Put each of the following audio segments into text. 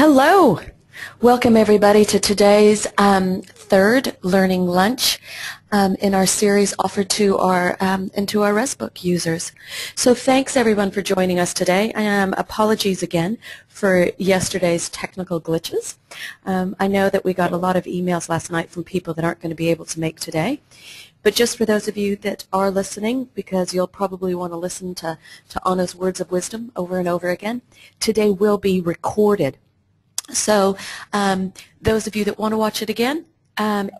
Hello. Welcome everybody to today's third learning lunch in our series offered to our ResBook users. So thanks everyone for joining us today. Apologies again for yesterday's technical glitches. I know that we got a lot of emails last night from people that aren't going to be able to make today. But just for those of you that are listening, because you'll probably want to listen to Anna's words of wisdom over and over again, today will be recorded. So those of you that want to watch it again,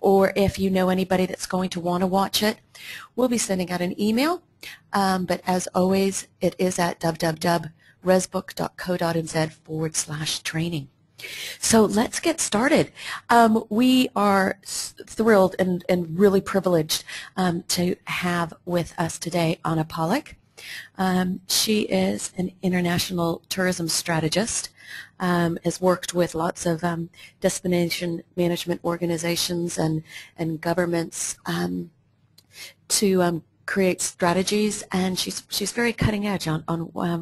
or if you know anybody that's going to want to watch it, we'll be sending out an email. But as always, it is at www.resbook.co.nz/training. So let's get started. We are thrilled and really privileged to have with us today Anna Pollock. She is an international tourism strategist, has worked with lots of destination management organizations and governments to create strategies, and she's very cutting edge on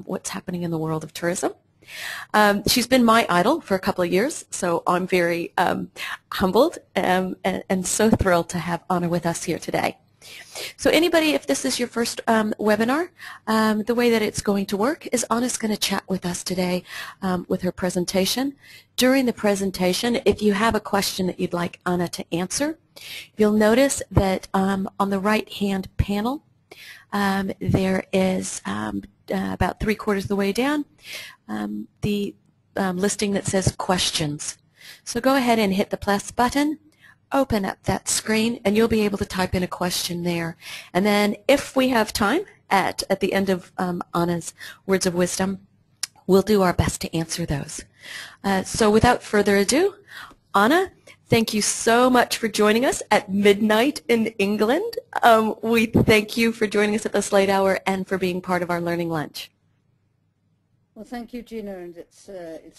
what's happening in the world of tourism. She's been my idol for a couple of years, so I'm very humbled and so thrilled to have Anna with us here today. So anybody, if this is your first webinar, the way that it's going to work is Anna's going to chat with us today with her presentation. During the presentation, if you have a question that you'd like Anna to answer, you'll notice that on the right-hand panel, there is about 3/4 of the way down the listing that says questions. So go ahead and hit the plus button, open up that screen, and you'll be able to type in a question there. And then if we have time at the end of Anna's words of wisdom, we'll do our best to answer those. So without further ado, Anna, thank you so much for joining us at midnight in England. We thank you for joining us at this late hour and for being part of our learning lunch. Well, thank you, Gina, and it's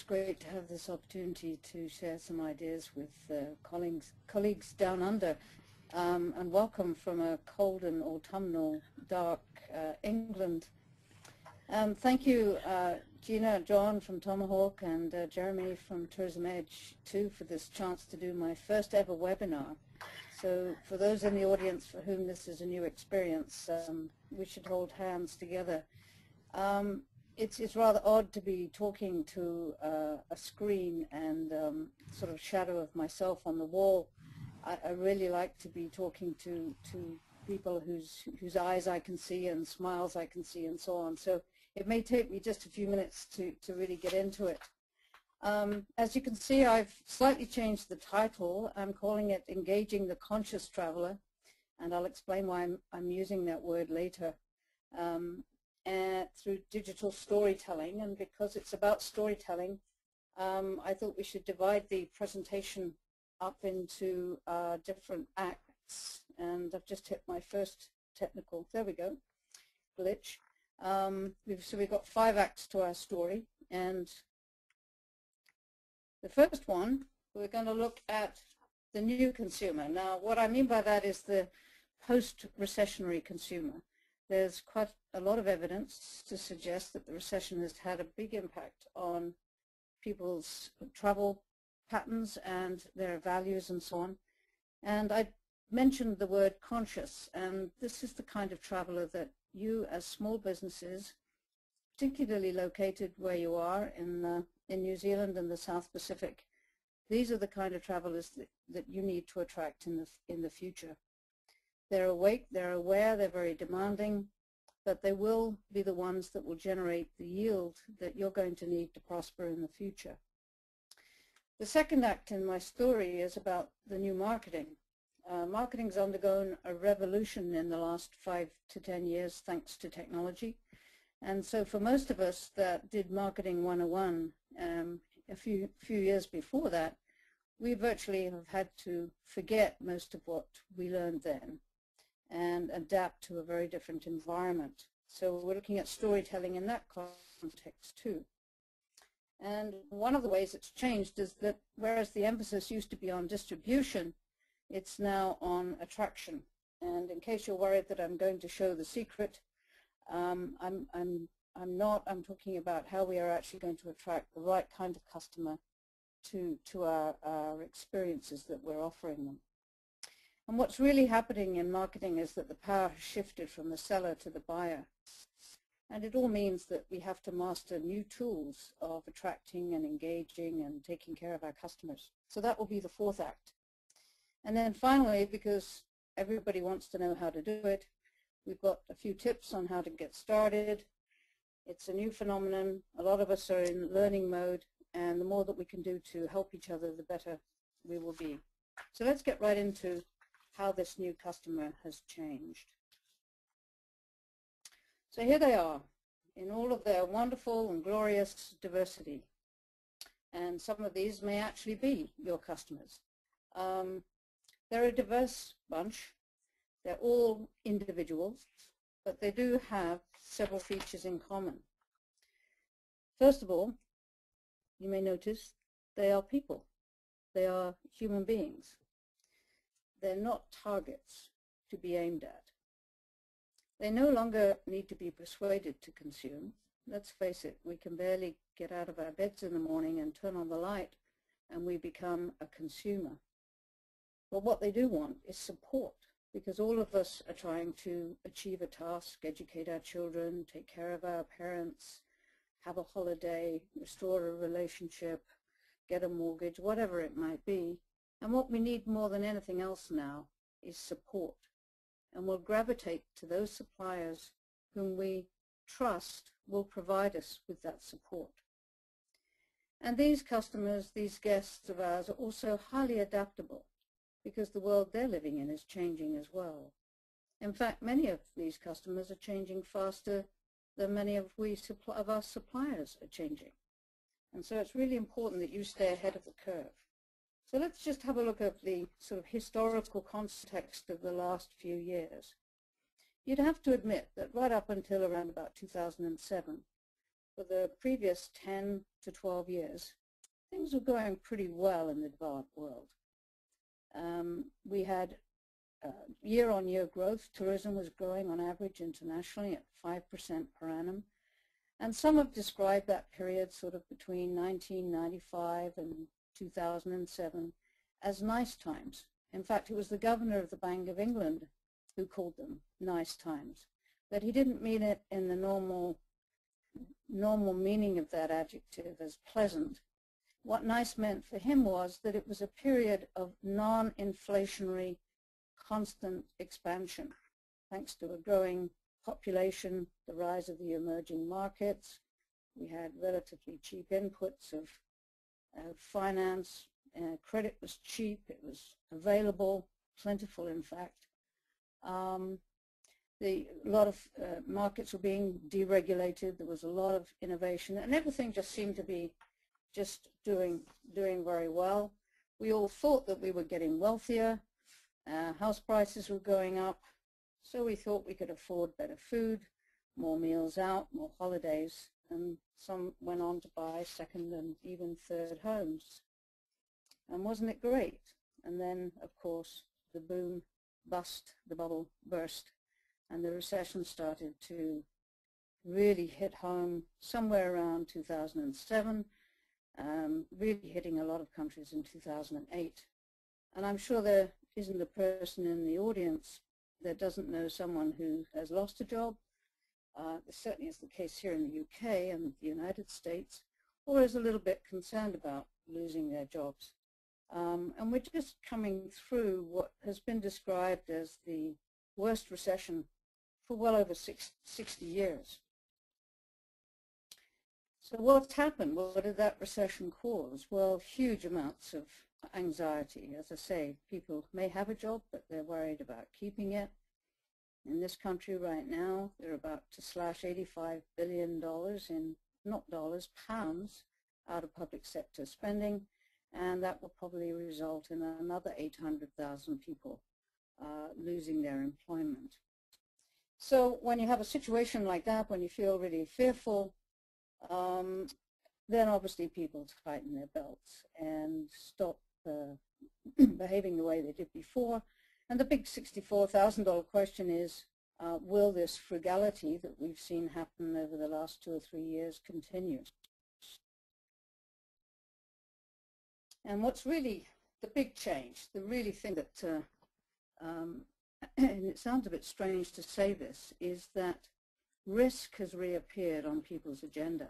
great to have this opportunity to share some ideas with colleagues down under, and welcome from a cold and autumnal, dark England. Thank you, Gina, John from Tomahawk, and Jeremy from Tourism Edge, too, for this chance to do my first ever webinar. So for those in the audience for whom this is a new experience, we should hold hands together. It's rather odd to be talking to a screen and sort of shadow of myself on the wall. I really like to be talking to people whose eyes I can see and smiles I can see and so on. So it may take me just a few minutes to really get into it. As you can see, I've slightly changed the title. I'm calling it Engaging the Conscious Traveler, and I'll explain why I'm using that word later. Through digital storytelling, and because it's about storytelling, I thought we should divide the presentation up into different acts, and I've just hit my first technical, there we go, glitch. So we've got 5 acts to our story, and the first one, we're going to look at the new consumer. Now, what I mean by that is the post-recessionary consumer. There's quite a lot of evidence to suggest that the recession has had a big impact on people's travel patterns and their values and so on. And I mentioned the word conscious, and this is the kind of traveler that you as small businesses, particularly located where you are in New Zealand and the South Pacific, these are the kind of travelers that you need to attract in the future. They're awake, they're aware, they're very demanding, but they will be the ones that will generate the yield that you're going to need to prosper in the future. The second act in my story is about the new marketing. Marketing's undergone a revolution in the last 5 to 10 years thanks to technology. And so for most of us that did Marketing 101 a few years before that, we virtually have had to forget most of what we learned then and adapt to a very different environment. So we're looking at storytelling in that context too. And one of the ways it's changed is that whereas the emphasis used to be on distribution, it's now on attraction. And in case you're worried that I'm going to show the secret, I'm not. I'm talking about how we are actually going to attract the right kind of customer to our experiences that we're offering them. And what's really happening in marketing is that the power has shifted from the seller to the buyer. And it all means that we have to master new tools of attracting and engaging and taking care of our customers. So that will be the fourth act. And then finally, because everybody wants to know how to do it, we've got a few tips on how to get started. It's a new phenomenon. A lot of us are in learning mode, and the more that we can do to help each other, the better we will be. So let's get right into how this new customer has changed. So here they are in all of their wonderful and glorious diversity. And some of these may actually be your customers. They're a diverse bunch. They're all individuals, but they do have several features in common. First of all, you may notice they are people. They are human beings. They're not targets to be aimed at. They no longer need to be persuaded to consume. Let's face it, we can barely get out of our beds in the morning and turn on the light, and we become a consumer. But what they do want is support, because all of us are trying to achieve a task, educate our children, take care of our parents, have a holiday, restore a relationship, get a mortgage, whatever it might be. And what we need more than anything else now is support. And we'll gravitate to those suppliers whom we trust will provide us with that support. And these customers, these guests of ours, are also highly adaptable, because the world they're living in is changing as well. In fact, many of these customers are changing faster than many of our suppliers are changing. And so it's really important that you stay ahead of the curve. So let's just have a look at the sort of historical context of the last few years. You'd have to admit that right up until around about 2007, for the previous 10 to 12 years, things were going pretty well in the developed world. We had year-on-year growth. Tourism was growing on average internationally at 5% per annum. And some have described that period sort of between 1995 and 2007 as nice times. In fact, it was the governor of the Bank of England who called them nice times. But he didn't mean it in the normal meaning of that adjective as pleasant. What nice meant for him was that it was a period of non-inflationary constant expansion, thanks to a growing population, the rise of the emerging markets. We had relatively cheap inputs of finance. Credit was cheap. It was available, plentiful in fact. A lot of markets were being deregulated. There was a lot of innovation, and everything just seemed to be just doing very well. We all thought that we were getting wealthier. House prices were going up, so we thought we could afford better food, more meals out, more holidays, and some went on to buy second and even third homes. And wasn't it great? And then, of course, the boom bust, the bubble burst, and the recession started to really hit home somewhere around 2007, really hitting a lot of countries in 2008. And I'm sure there isn't a person in the audience that doesn't know someone who has lost a job. This certainly is the case here in the UK and the United States, or is a little bit concerned about losing their jobs. And we're just coming through what has been described as the worst recession for well over 60 years. So what's happened? What did that recession cause? Well, huge amounts of anxiety. As I say, people may have a job, but they're worried about keeping it. In this country right now, they're about to slash $85 billion in, not dollars, pounds, out of public sector spending, and that will probably result in another 800,000 people losing their employment. So when you have a situation like that, when you feel really fearful, then obviously people tighten their belts and stop behaving the way they did before. And the big $64,000 question is, will this frugality that we've seen happen over the last 2 or 3 years continue? And what's really the big change, the really thing that, and it sounds a bit strange to say this, is that risk has reappeared on people's agenda.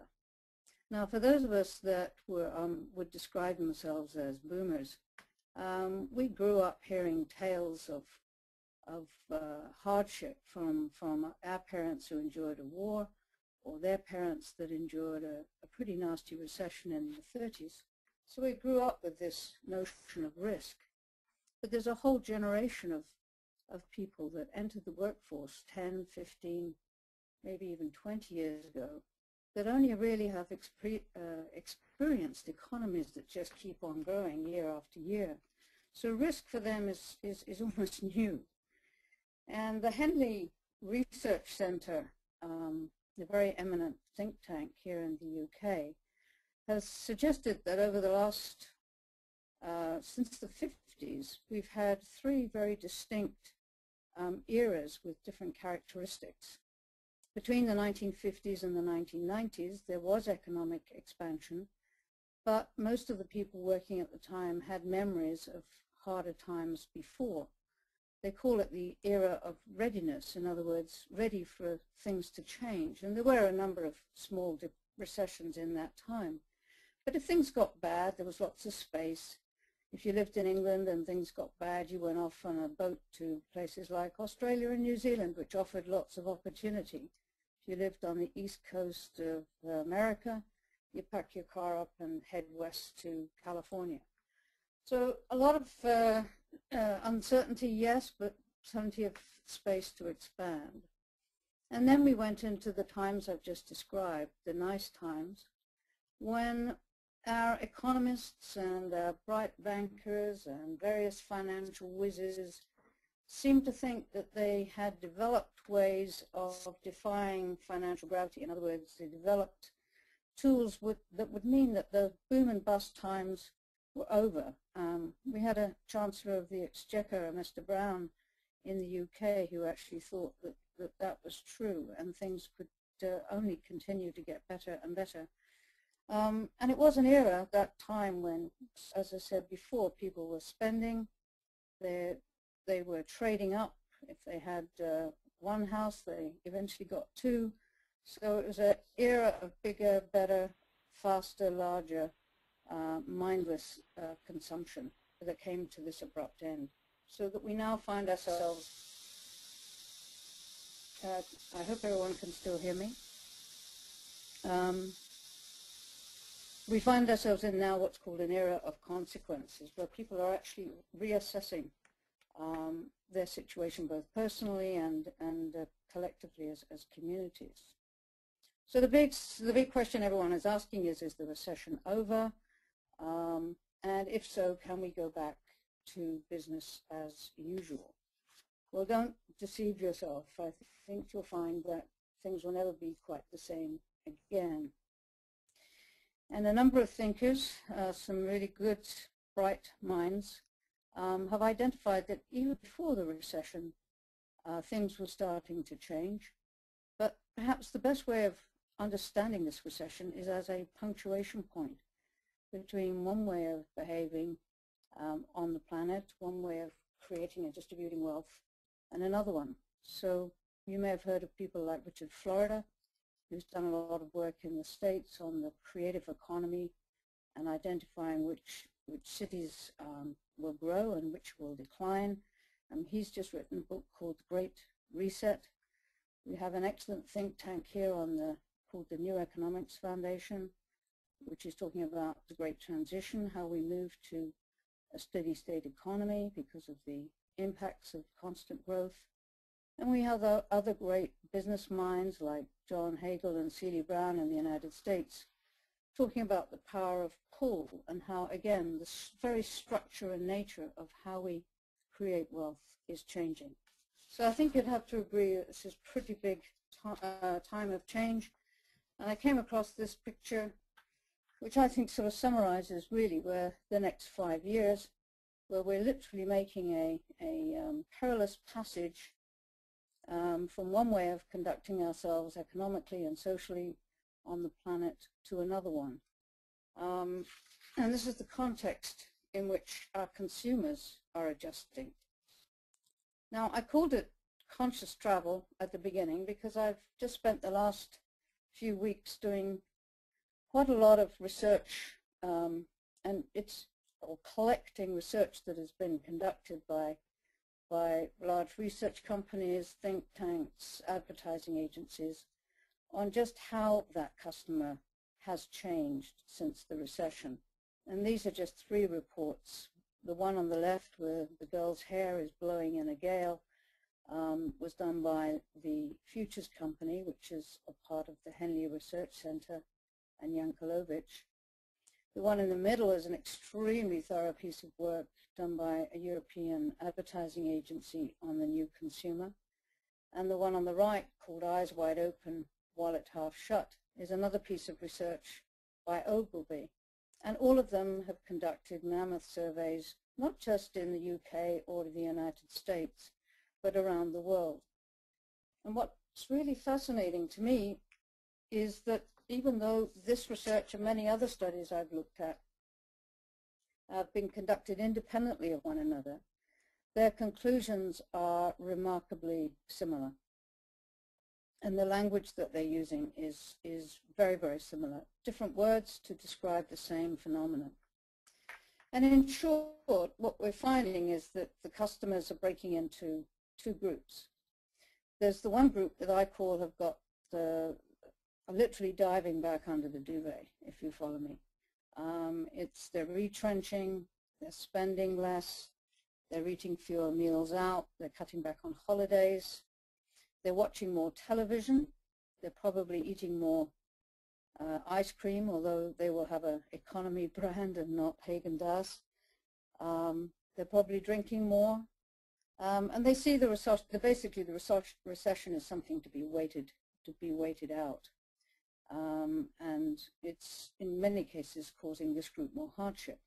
Now, for those of us that would describe themselves as boomers, we grew up hearing tales of hardship from our parents who endured a war, or their parents that endured a pretty nasty recession in the 30s. So we grew up with this notion of risk. But there's a whole generation of people that entered the workforce 10, 15, maybe even 20 years ago that only really have experienced economies that just keep on growing year after year. So risk for them is almost new. And the Henley Research Center, the very eminent think tank here in the UK, has suggested that over the last, since the 50s, we've had three very distinct eras with different characteristics. Between the 1950s and the 1990s, there was economic expansion, but most of the people working at the time had memories of harder times before. They call it the era of readiness, in other words, ready for things to change. And there were a number of small recessions in that time. But if things got bad, there was lots of space. If you lived in England and things got bad, you went off on a boat to places like Australia and New Zealand, which offered lots of opportunity. If you lived on the east coast of America, you pack your car up and head west to California. So a lot of uncertainty, yes, but plenty of space to expand. And then we went into the times I've just described, the nice times, when our economists and our bright bankers and various financial whizzes seemed to think that they had developed ways of defying financial gravity. In other words, they developed tools that would mean that the boom and bust times were over. We had a Chancellor of the Exchequer, Mr. Brown, in the UK, who actually thought that was true, and things could only continue to get better and better. And it was an era at that time when, as I said before, people were spending, they were trading up. If they had one house, they eventually got two. So it was an era of bigger, better, faster, larger, mindless consumption that came to this abrupt end. So that we now find ourselves, I hope everyone can still hear me. We find ourselves in now what's called an era of consequences, where people are actually reassessing their situation both personally and collectively as communities. So the big question everyone is asking is the recession over? And if so, can we go back to business as usual? Well, don't deceive yourself. I think you'll find that things will never be quite the same again. And a number of thinkers, some really good, bright minds, have identified that even before the recession, things were starting to change. But perhaps the best way of understanding this recession is as a punctuation point between one way of behaving on the planet, one way of creating and distributing wealth, and another one. So you may have heard of people like Richard Florida, who's done a lot of work in the States on the creative economy and identifying which cities will grow and which will decline. He's just written a book called The Great Reset. We have an excellent think tank here called the New Economics Foundation, which is talking about the Great Transition, how we move to a steady state economy because of the impacts of constant growth. And we have other great business minds like John Hagel and Celie Brown in the United States talking about the power of pull and how, again, the very structure and nature of how we create wealth is changing. So I think you'd have to agree that this is a pretty big time of change. And I came across this picture, which I think sort of summarizes really where the next 5 years, where we're literally making a perilous passage from one way of conducting ourselves economically and socially on the planet to another one. And this is the context in which our consumers are adjusting. Now, I called it conscious travel at the beginning because I've just spent the last few weeks doing quite a lot of research, and it's collecting research that has been conducted by large research companies, think tanks, advertising agencies, on just how that customer has changed since the recession. And these are just 3 reports. The one on the left where the girl's hair is blowing in a gale was done by the Futures Company, which is a part of the Henley Research Center and Yankelovich. The one in the middle is an extremely thorough piece of work done by a European advertising agency on the new consumer. And the one on the right, called Eyes Wide Open, Wallet Half Shut, is another piece of research by Ogilvy. And all of them have conducted mammoth surveys, not just in the UK or the United States, but around the world. And what's really fascinating to me is that even though this research and many other studies I've looked at have been conducted independently of one another, their conclusions are remarkably similar. And the language that they're using is very, very similar. Different words to describe the same phenomenon. And in short, what we're finding is that the customers are breaking into 2 groups. There's the one group that I call have got are literally diving back under the duvet, if you follow me. They're retrenching, they're spending less, they're eating fewer meals out, they're cutting back on holidays, they're watching more television, they're probably eating more ice cream, although they will have an economy brand and not Haagen-Dazs. They're probably drinking more, and they see basically the recession is something to be waited out. And it's in many cases causing this group more hardship.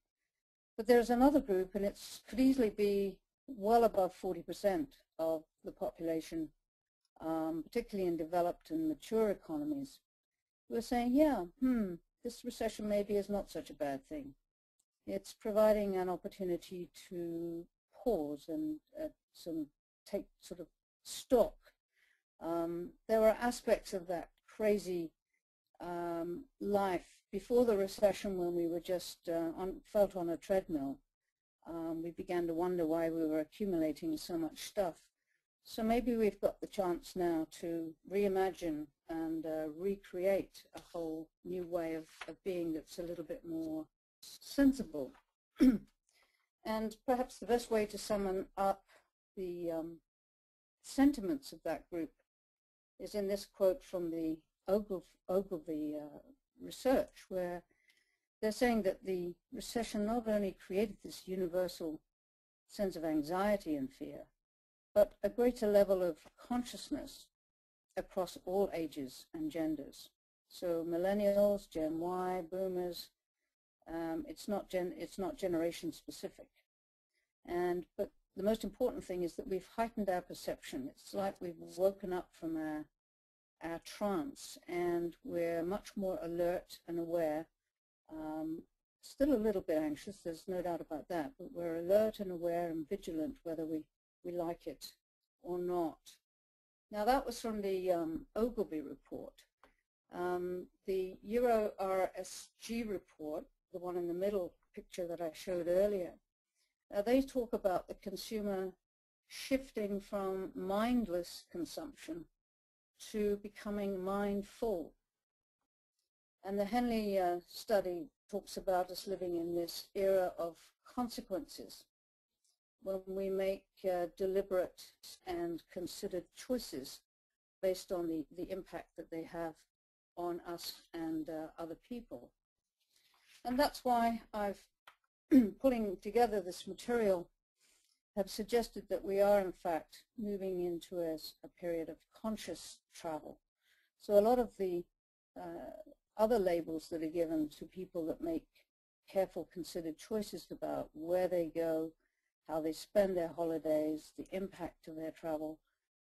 But there's another group, and it could easily be well above 40% of the population, particularly in developed and mature economies, who are saying, yeah, this recession maybe is not such a bad thing. It's providing an opportunity to pause and take sort of stock. There were aspects of that crazy life before the recession when we were just felt on a treadmill. We began to wonder why we were accumulating so much stuff. So maybe we've got the chance now to reimagine and recreate a whole new way of being that's a little bit more sensible. And perhaps the best way to sum up the sentiments of that group is in this quote from the Ogilvy research, where they're saying that the recession not only created this universal sense of anxiety and fear, but a greater level of consciousness across all ages and genders. So millennials, Gen Y, boomers, it's not generation specific. But the most important thing is that we've heightened our perception. It's like we've woken up from our trance, and we're much more alert and aware. Still a little bit anxious, there's no doubt about that, but we're alert and aware and vigilant whether we like it or not. Now that was from the Ogilvy report. The Euro RSG report, the one in the middle picture that I showed earlier, they talk about the consumer shifting from mindless consumption to becoming mindful. And the Henley study talks about us living in this era of consequences, when we make deliberate and considered choices based on the impact that they have on us and other people. And that's why I've, pulling together this material, have suggested that we are in fact moving into a period of conscious travel. So a lot of the other labels that are given to people that make careful, considered choices about where they go, how they spend their holidays, the impact of their travel,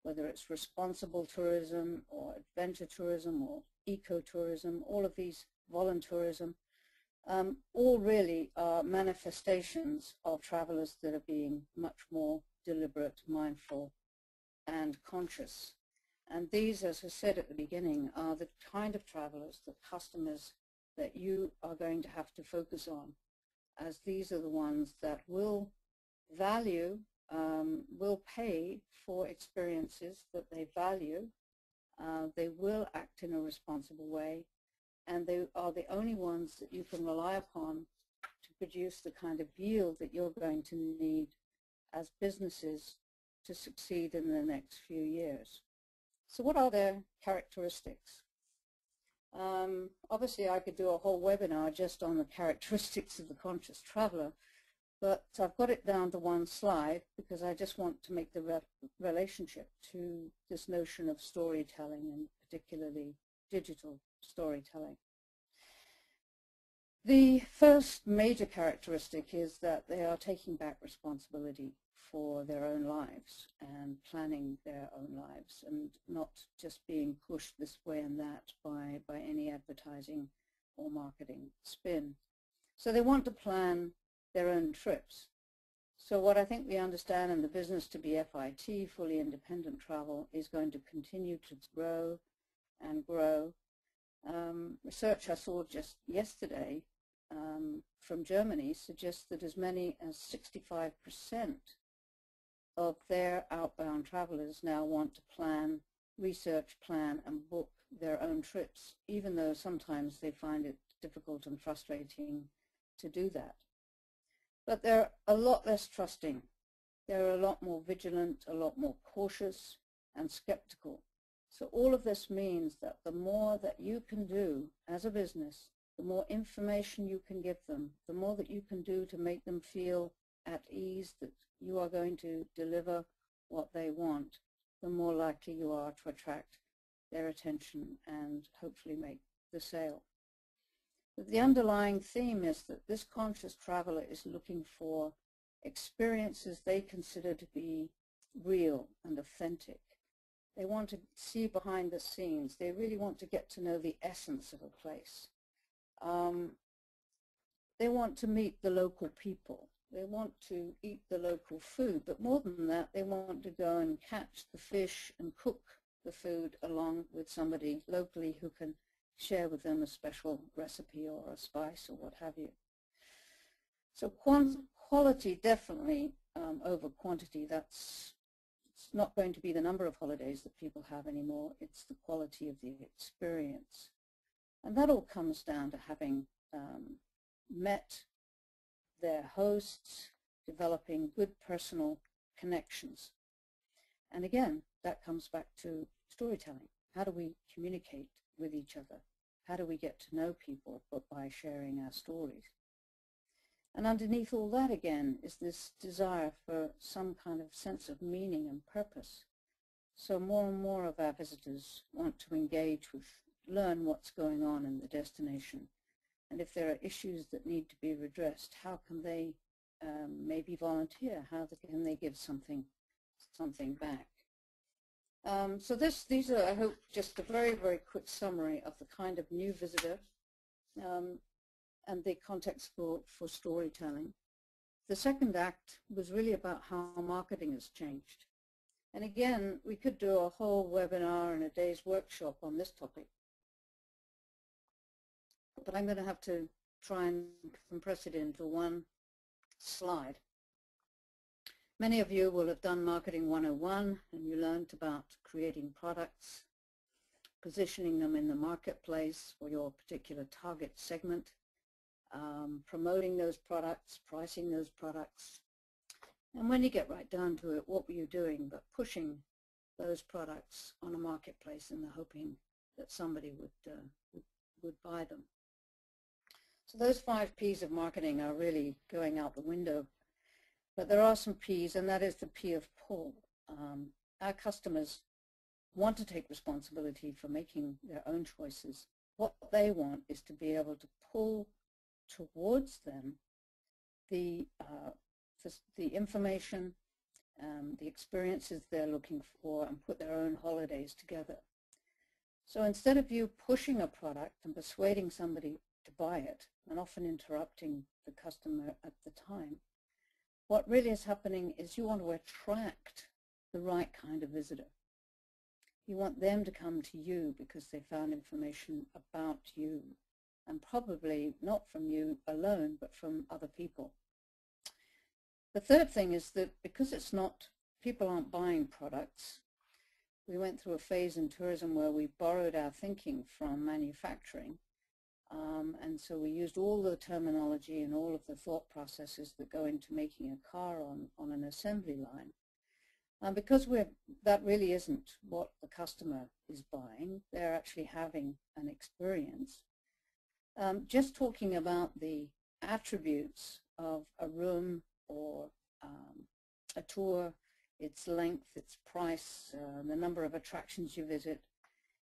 whether it's responsible tourism or adventure tourism or ecotourism, all of these, voluntourism, all really are manifestations of travelers that are being much more deliberate, mindful, and conscious. And these, as I said at the beginning, are the kind of travelers, the customers that you are going to have to focus on, as these are the ones that will value, will pay for experiences that they value. They will act in a responsible way, and they are the only ones that you can rely upon to produce the kind of yield that you're going to need as businesses to succeed in the next few years. So what are their characteristics? Obviously, I could do a whole webinar just on the characteristics of the conscious traveler, but I've got it down to one slide because I just want to make the relationship to this notion of storytelling, and particularly digital storytelling. The first major characteristic is that they are taking back responsibility for their own lives and planning their own lives, and not just being pushed this way and that by any advertising or marketing spin. So they want to plan their own trips. So what I think we understand in the business to be FIT, fully independent travel, is going to continue to grow and grow. Research I saw just yesterday from Germany suggests that as many as 65% of their outbound travelers now want to plan, research, plan, and book their own trips, even though sometimes they find it difficult and frustrating to do that. But they're a lot less trusting. They're a lot more vigilant, a lot more cautious, and skeptical. So all of this means that the more that you can do as a business, the more information you can give them, the more that you can do to make them feel at ease that you are going to deliver what they want, the more likely you are to attract their attention and hopefully make the sale. But the underlying theme is that this conscious traveler is looking for experiences they consider to be real and authentic. They want to see behind the scenes. They really want to get to know the essence of a place. They want to meet the local people. They want to eat the local food, but more than that, they want to go and catch the fish and cook the food along with somebody locally who can share with them a special recipe or a spice or what have you. So quality definitely over quantity. It's not going to be the number of holidays that people have anymore. It's the quality of the experience. And that all comes down to having met their hosts, developing good personal connections. And again, that comes back to storytelling. How do we communicate with each other? How do we get to know people but by sharing our stories? And underneath all that, again, is this desire for some kind of sense of meaning and purpose. So more and more of our visitors want to engage with, learn what's going on in the destination. And if there are issues that need to be redressed, how can they maybe volunteer? How can they give something back? So these are, I hope, just a very, very quick summary of the kind of new visitor and the context for storytelling. The second act was really about how marketing has changed. And again, we could do a whole webinar and a day's workshop on this topic. But I'm going to have to try and compress it into one slide. Many of you will have done Marketing 101, and you learned about creating products, positioning them in the marketplace for your particular target segment, promoting those products, pricing those products. And when you get right down to it, what were you doing but pushing those products on a marketplace in the hoping that somebody would buy them. So those 5 P's of marketing are really going out the window. But there are some P's, and that is the P of pull. Our customers want to take responsibility for making their own choices. What they want is to be able to pull towards them the information, the experiences they're looking for, and put their own holidays together. So instead of you pushing a product and persuading somebody to buy it, and often interrupting the customer at the time. What really is happening is you want to attract the right kind of visitor. You want them to come to you because they found information about you, and probably not from you alone, but from other people. The third thing is that because people aren't buying products, we went through a phase in tourism where we borrowed our thinking from manufacturing. And so we used all the terminology and all of the thought processes that go into making a car on an assembly line. Because that really isn't what the customer is buying. They're actually having an experience. Just talking about the attributes of a room or a tour, its length, its price, the number of attractions you visit,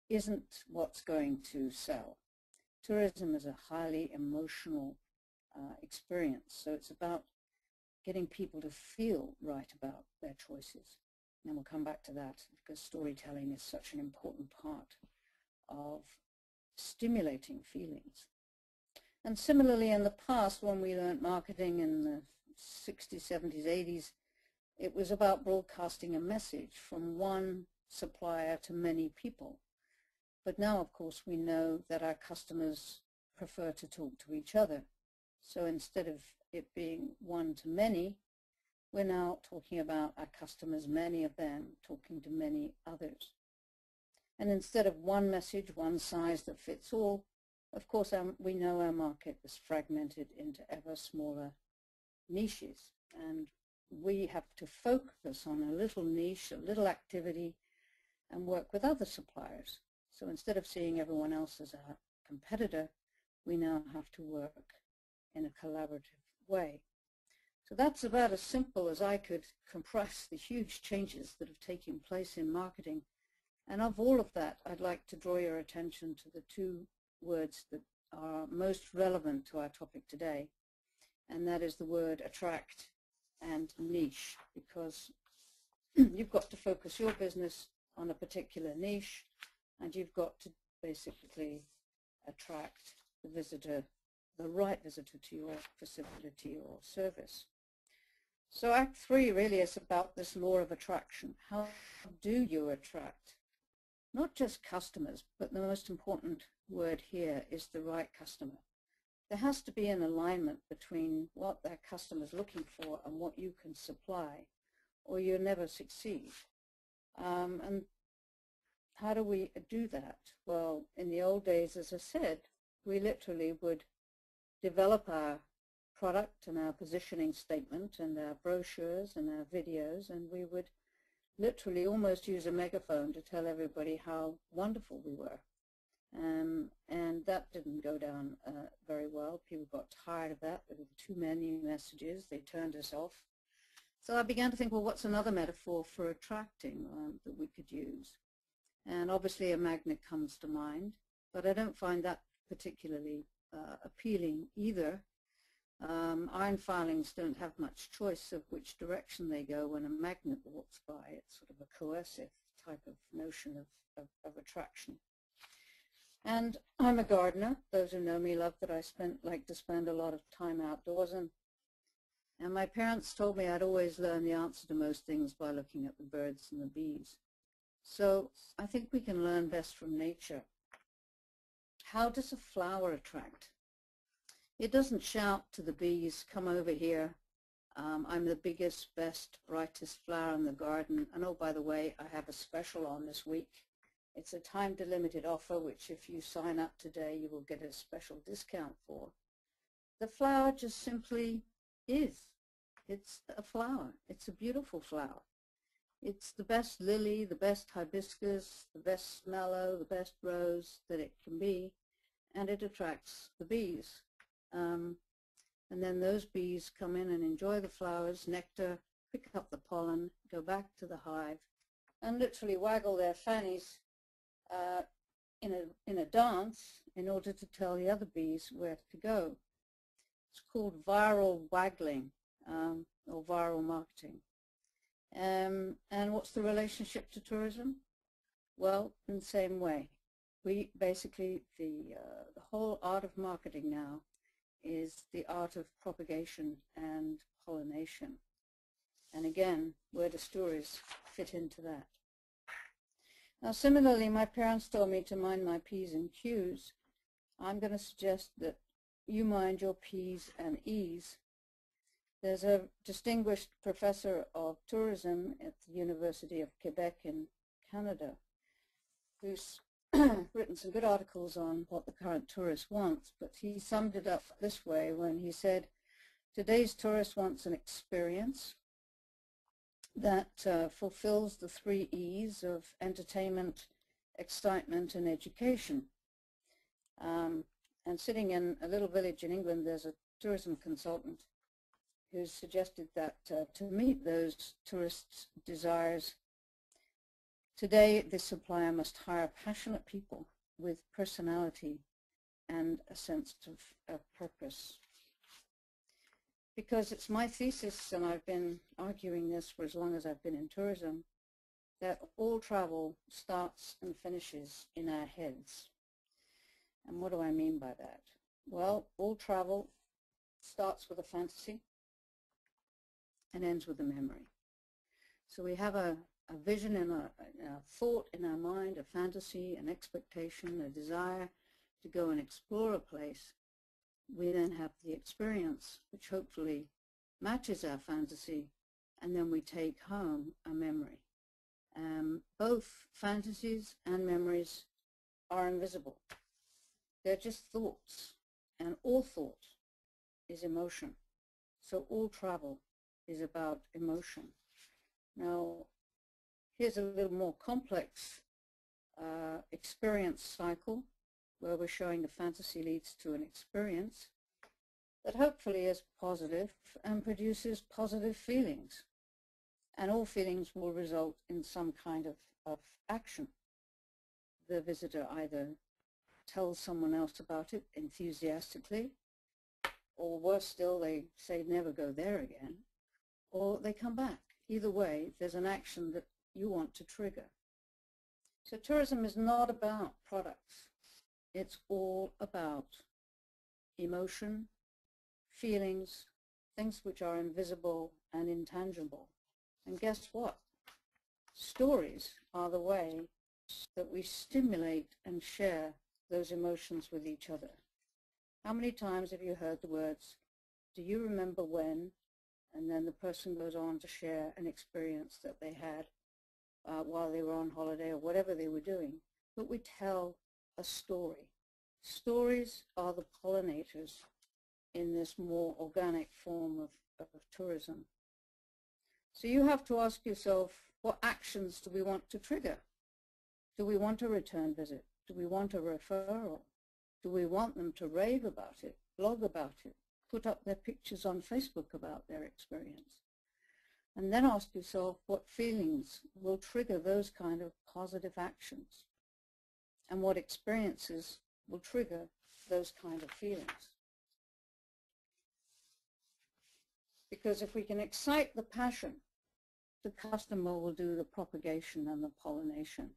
isn't what's going to sell. Tourism is a highly emotional experience, so it's about getting people to feel right about their choices. And we'll come back to that because storytelling is such an important part of stimulating feelings. And similarly, in the past, when we learned marketing in the 60s, 70s, 80s, it was about broadcasting a message from one supplier to many people. But now, of course, we know that our customers prefer to talk to each other. So instead of it being one to many, we're now talking about our customers, many of them, talking to many others. And instead of one message, one size that fits all, of course, we know our market is fragmented into ever smaller niches. And we have to focus on a little niche, a little activity, and work with other suppliers. So instead of seeing everyone else as a competitor, we now have to work in a collaborative way. So that's about as simple as I could compress the huge changes that have taken place in marketing. And of all of that, I'd like to draw your attention to the two words that are most relevant to our topic today, and that is the word attract and niche, because you've got to focus your business on a particular niche, and you've got to basically attract the visitor, the right visitor to your facility or service. So Act 3 really is about this law of attraction. How do you attract not just customers, but the most important word here is the right customer. There has to be an alignment between what that customer is looking for and what you can supply, or you'll never succeed. And how do we do that? Well, in the old days, as I said, we literally would develop our product and our positioning statement and our brochures and our videos, and we would literally almost use a megaphone to tell everybody how wonderful we were. And that didn't go down very well. People got tired of that. There were too many messages. They turned us off. So I began to think, well, what's another metaphor for attracting that we could use? And obviously a magnet comes to mind, but I don't find that particularly appealing either. Iron filings don't have much choice of which direction they go when a magnet walks by. It's sort of a coercive type of notion of attraction. And I'm a gardener. Those who know me love that I like to spend a lot of time outdoors. And my parents told me I'd always learn the answer to most things by looking at the birds and the bees. So I think we can learn best from nature. How does a flower attract? It doesn't shout to the bees, come over here. I'm the biggest, best, brightest flower in the garden. And oh, by the way, I have a special on this week. It's a time-delimited offer, which if you sign up today, you will get a special discount for. The flower just simply is. It's a flower. It's a beautiful flower. It's the best lily, the best hibiscus, the best mallow, the best rose that it can be, and it attracts the bees. And then those bees come in and enjoy the flowers, nectar, pick up the pollen, go back to the hive, and literally waggle their fannies in a dance in order to tell the other bees where to go. It's called viral waggling or viral marketing. And what's the relationship to tourism? Well, in the same way. basically, the whole art of marketing now is the art of propagation and pollination. And again, where do stories fit into that? Now, similarly, my parents told me to mind my P's and Q's. I'm going to suggest that you mind your P's and E's. There's a distinguished professor of tourism at the University of Quebec in Canada who's written some good articles on what the current tourist wants, but he summed it up this way when he said, today's tourist wants an experience that fulfills the 3 E's of entertainment, excitement, and education. And sitting in a little village in England, there's a tourism consultant who suggested that to meet those tourists' desires, today the supplier must hire passionate people with personality and a sense of purpose. Because it's my thesis, and I've been arguing this for as long as I've been in tourism, that all travel starts and finishes in our heads. And what do I mean by that? Well, all travel starts with a fantasy and ends with a memory. So we have a vision and a thought in our mind, a fantasy, an expectation, a desire to go and explore a place. We then have the experience, which hopefully matches our fantasy, and then we take home a memory. Both fantasies and memories are invisible. They're just thoughts, and all thought is emotion. So all travel is about emotion. Now, here's a little more complex experience cycle where we're showing the fantasy leads to an experience that hopefully is positive and produces positive feelings. And all feelings will result in some kind of action. The visitor either tells someone else about it enthusiastically, or worse still, they say never go there again, or they come back. Either way, there's an action that you want to trigger. So tourism is not about products. It's all about emotion, feelings, things which are invisible and intangible. And guess what? Stories are the way that we stimulate and share those emotions with each other. How many times have you heard the words, do you remember when? And then the person goes on to share an experience that they had while they were on holiday or whatever they were doing. But we tell a story. Stories are the pollinators in this more organic form of tourism. So you have to ask yourself, what actions do we want to trigger? Do we want a return visit? Do we want a referral? Do we want them to rave about it, blog about it, put up their pictures on Facebook about their experience? And then ask yourself what feelings will trigger those kind of positive actions, and what experiences will trigger those kind of feelings. Because if we can excite the passion, the customer will do the propagation and the pollination.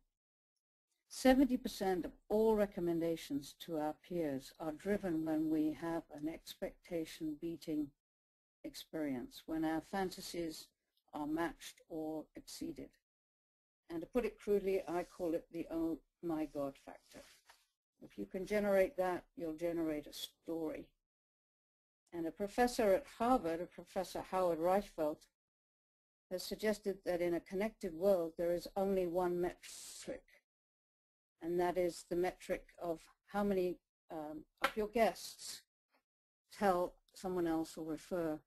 70% of all recommendations to our peers are driven when we have an expectation-beating experience, when our fantasies are matched or exceeded. And to put it crudely, I call it the oh my God factor. If you can generate that, you'll generate a story. And a professor at Harvard, a Professor Howard Reichfeld, has suggested that in a connected world there is only one metric, and that is the metric of how many of your guests tell someone else or refer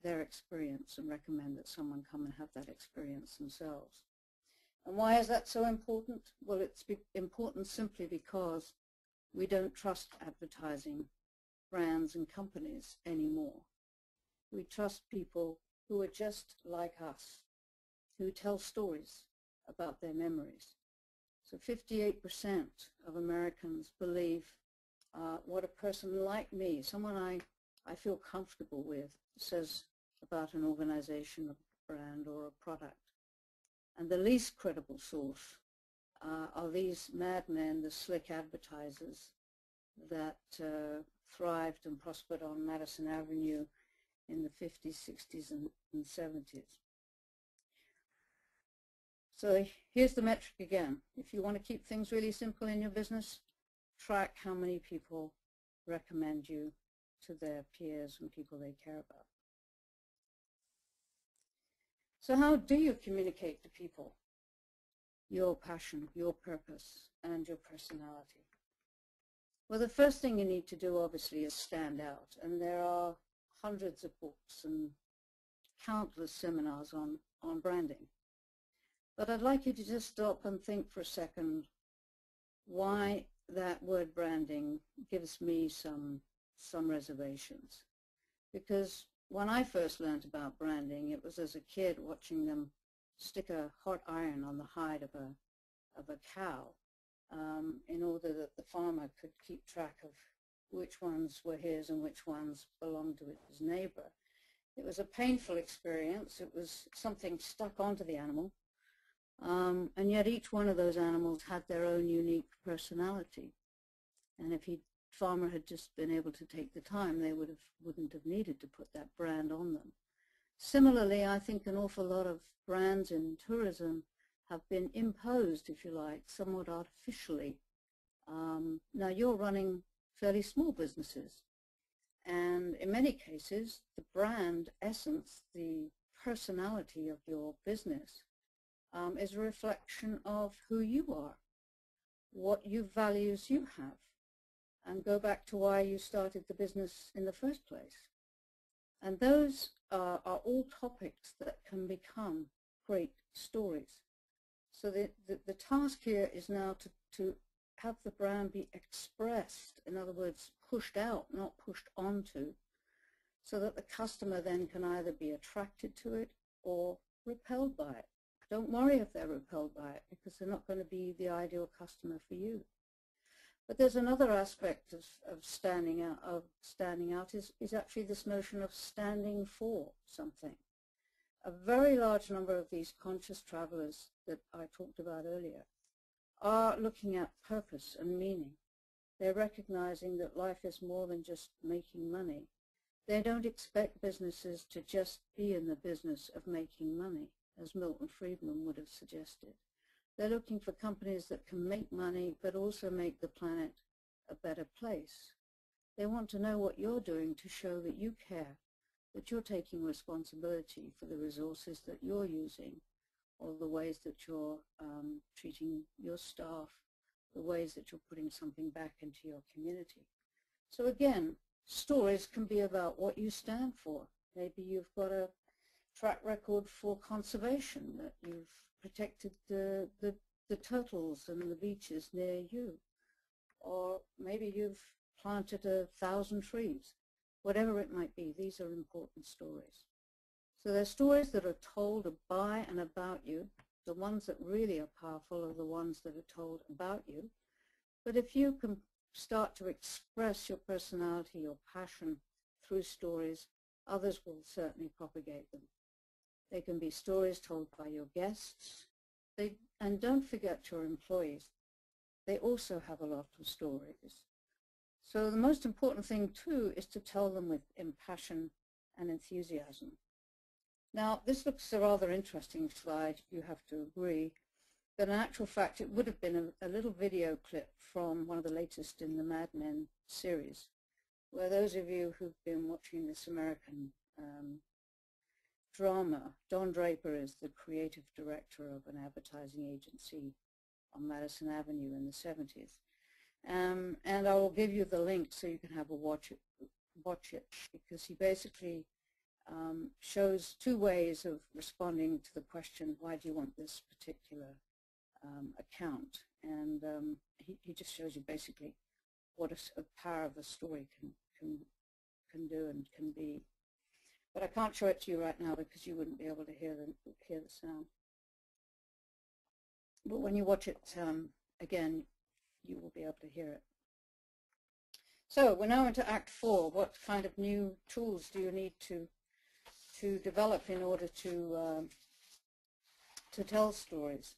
their experience and recommend that someone come and have that experience themselves. And why is that so important? Well, it's important simply because we don't trust advertising brands and companies anymore. We trust people who are just like us, who tell stories about their memories. So 58% of Americans believe what a person like me, someone I feel comfortable with, says about an organization, a brand, or a product. And the least credible source are these madmen, the slick advertisers that thrived and prospered on Madison Avenue in the 50s, 60s, and 70s. So here's the metric again. If you want to keep things really simple in your business, track how many people recommend you to their peers and people they care about. So how do you communicate to people your passion, your purpose, and your personality? Well, the first thing you need to do, obviously, is stand out. And there are hundreds of books and countless seminars on branding. But I'd like you to just stop and think for a second why that word branding gives me some reservations. Because when I first learned about branding, it was as a kid watching them stick a hot iron on the hide of a cow in order that the farmer could keep track of which ones were his and which ones belonged to his neighbor. It was a painful experience. It was something stuck onto the animal. And yet each one of those animals had their own unique personality. And if the farmer had just been able to take the time, they wouldn't have needed to put that brand on them. Similarly, I think an awful lot of brands in tourism have been imposed, if you like, somewhat artificially. Now you're running fairly small businesses. And in many cases, the brand essence, the personality of your business, is a reflection of who you are, what values you have, and go back to why you started the business in the first place. And those are all topics that can become great stories. So the task here is now to have the brand be expressed, in other words, pushed out, not pushed onto, so that the customer then can either be attracted to it or repelled by it. Don't worry if they're repelled by it, because they're not going to be the ideal customer for you. But there's another aspect of standing out is actually this notion of standing for something. A very large number of these conscious travelers that I talked about earlier are looking at purpose and meaning. They're recognizing that life is more than just making money. They don't expect businesses to just be in the business of making money, as Milton Friedman would have suggested. They're looking for companies that can make money but also make the planet a better place. They want to know what you're doing to show that you care, that you're taking responsibility for the resources that you're using, or the ways that you're treating your staff, the ways that you're putting something back into your community. So again, stories can be about what you stand for. Maybe you've got a track record for conservation, that you've protected the turtles and the beaches near you, or maybe you've planted 1,000 trees. Whatever it might be, these are important stories. So they're stories that are told by and about you. The ones that really are powerful are the ones that are told about you. But if you can start to express your personality, your passion through stories, others will certainly propagate them. They can be stories told by your guests. And don't forget your employees. They also have a lot of stories. So the most important thing, too, is to tell them with passion and enthusiasm. Now, this looks a rather interesting slide, you have to agree. But in actual fact, it would have been a little video clip from one of the latest in the Mad Men series, where those of you who've been watching this American drama, Don Draper is the creative director of an advertising agency on Madison Avenue in the 70s. And I will give you the link so you can have a watch it, because he basically shows two ways of responding to the question, why do you want this particular account? And he just shows you basically what a power of a story can do and can be. But I can't show it to you right now because you wouldn't be able to hear the sound. But when you watch it again, you will be able to hear it. So we're now into Act 4. What kind of new tools do you need to develop in order to tell stories?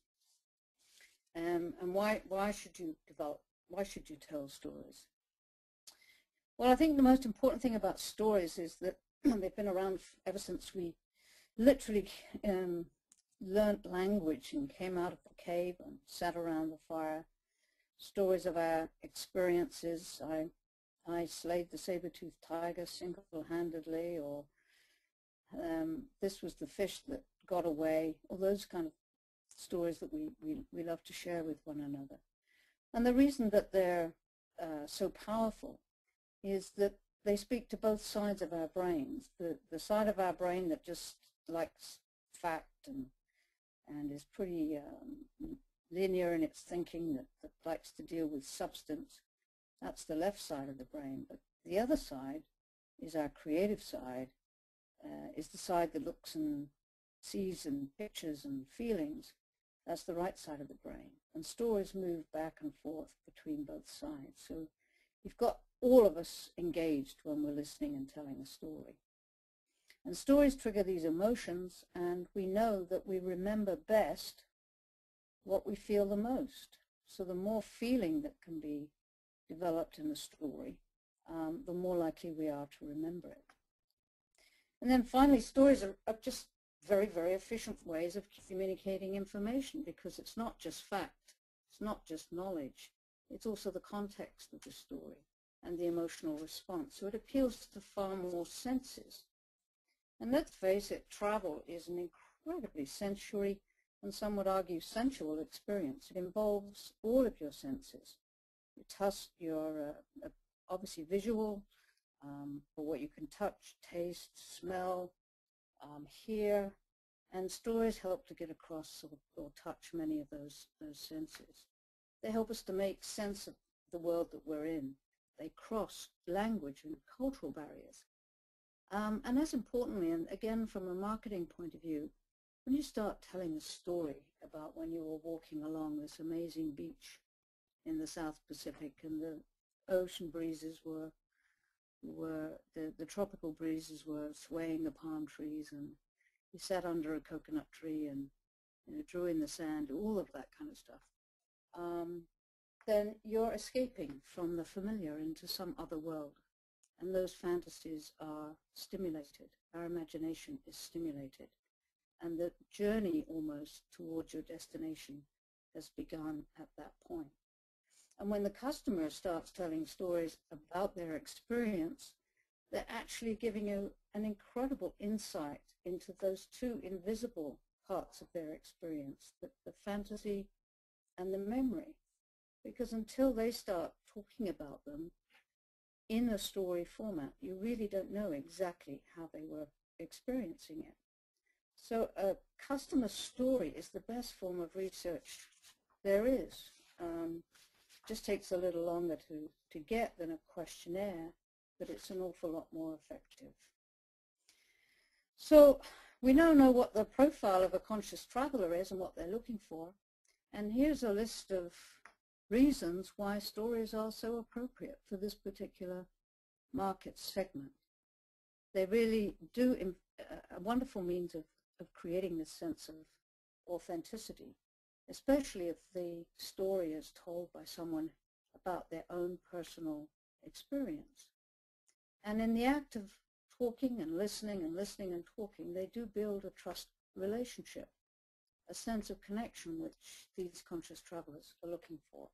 And why should you tell stories? Well, I think the most important thing about stories is that they've been around ever since we literally learned language and came out of the cave and sat around the fire. Stories of our experiences. I slayed the saber-toothed tiger single-handedly, or this was the fish that got away, all those kind of stories that we love to share with one another. And the reason that they're so powerful is that they speak to both sides of our brains. The side of our brain that just likes fact and is pretty linear in its thinking, that likes to deal with substance, that's the left side of the brain. But the other side is our creative side, is the side that looks and sees and pictures and feelings. That's the right side of the brain. And stories move back and forth between both sides. So you've got all of us engaged when we're listening and telling a story. And stories trigger these emotions, and we know that we remember best what we feel the most. So the more feeling that can be developed in a story, the more likely we are to remember it. And then finally, stories are just very, very efficient ways of communicating information, because it's not just fact, it's not just knowledge, it's also the context of the story and the emotional response. So it appeals to far more senses. And let's face it, travel is an incredibly sensory, and some would argue sensual experience. It involves all of your senses. Your touch, your obviously visual, for what you can touch, taste, smell, hear, and stories help to get across or touch many of those senses. They help us to make sense of the world that we're in. They cross language and cultural barriers. And as importantly, and again from a marketing point of view, when you start telling a story about when you were walking along this amazing beach in the South Pacific and the ocean breezes the tropical breezes were swaying the palm trees, and you sat under a coconut tree and drew in the sand, all of that kind of stuff, then you're escaping from the familiar into some other world. And those fantasies are stimulated. Our imagination is stimulated. And the journey almost towards your destination has begun at that point. And when the customer starts telling stories about their experience, they're actually giving you an incredible insight into those two invisible parts of their experience, the fantasy and the memory. Because until they start talking about them in a story format, you really don't know exactly how they were experiencing it. So a customer story is the best form of research there is. Just takes a little longer to get than a questionnaire, but it's an awful lot more effective. So we now know what the profile of a conscious traveler is and what they're looking for. And here's a list of reasons why stories are so appropriate for this particular market segment. They really do a wonderful means of creating this sense of authenticity, especially if the story is told by someone about their own personal experience. And in the act of talking and listening and talking, they do build a trust relationship, a sense of connection which these conscious travelers are looking for.